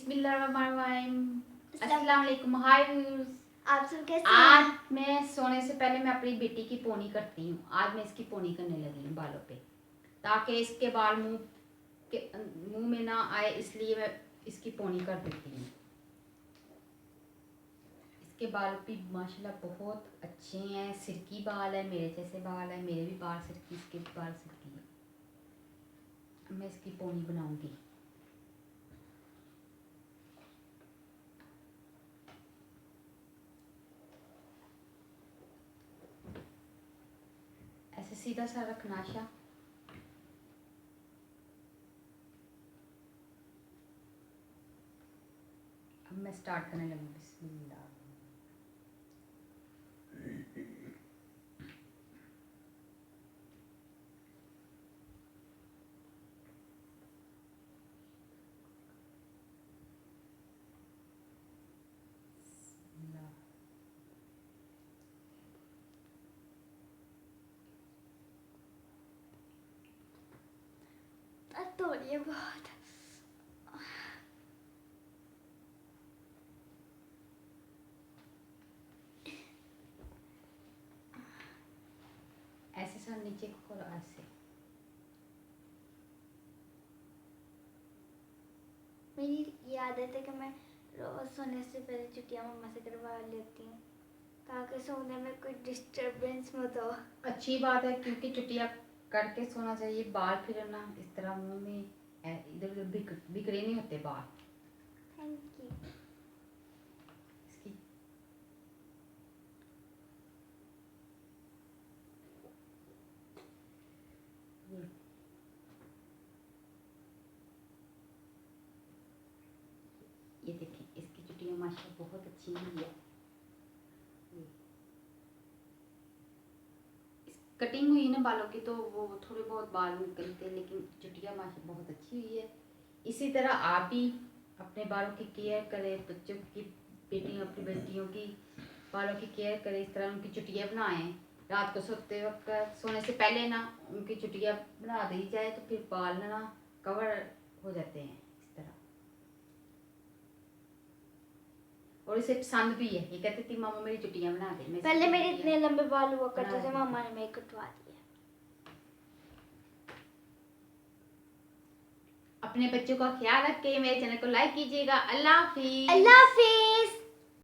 बिस्मिल्लाहिर्रहमानिर्रहीम। अस्सलाम वालेकुम। हाय व्यूअर्स, आप सब कैसे आज हैं? मैं सोने से पहले मैं अपनी बेटी की पोनी करती हूँ। आज मैं इसकी पोनी करने लगी हूँ बालों पे, ताकि इसके बाल मुंह में ना आए, इसलिए मैं इसकी पोनी कर देती हूँ। इसके बाल भी माशाल्लाह बहुत अच्छे हैं, सिल्की बाल है, मेरे जैसे बाल है, मेरे भी बाल सिल्की, इसके भी बाल सिल्की है। मैं इसकी पोनी बनाऊंगी। ऐसे सीधा सा रखना आशा। अब मैं स्टार्ट करने लगी। बिस्मिल्लाह। तोड़िए बहुत। ऐसे सर नीचे को ऐसे। मेरी ये आदत है कि मैं रोज सोने से पहले चुटियाँ मम्मा से करवा लेती हूँ, ताकि सोने में कोई डिस्टरबेंस मत हो। अच्छी बात है, क्योंकि चुटिया करके सोना चाहिए। बाल फिर ना इस तरह मुंह में इधर उधर बिखरे नहीं होते बाल। Thank you. इसकी ये देखें, इसकी चुटिया माशाल्लाह बहुत अच्छी हुई है। कटिंग हुई ना बालों की, तो वो थोड़े बहुत बाल निकलते, लेकिन चुटिया माशाल्लाह बहुत अच्छी हुई है। इसी तरह आप भी अपने बालों की केयर करें, बच्चों की अपनी बेटियों की बालों की केयर करें। इस तरह उनकी चुटिया बनाएं। रात को सोते वक्त, सोने से पहले ना उनकी चुटिया बना दी जाए, तो फिर बाल ना कवर हो जाते हैं इस तरह। और इसे पसंद भी है। ये कहती थी मामा मेरी चुटियां बना दे। पहले मेरे इतने लंबे बाल हुआ करते थे, मामा ने मेरे कटवा दिए। अपने बच्चों का ख्याल रख के मेरे चैनल को लाइक कीजिएगा। अल्लाह हाफिज। अल्लाह हाफिज।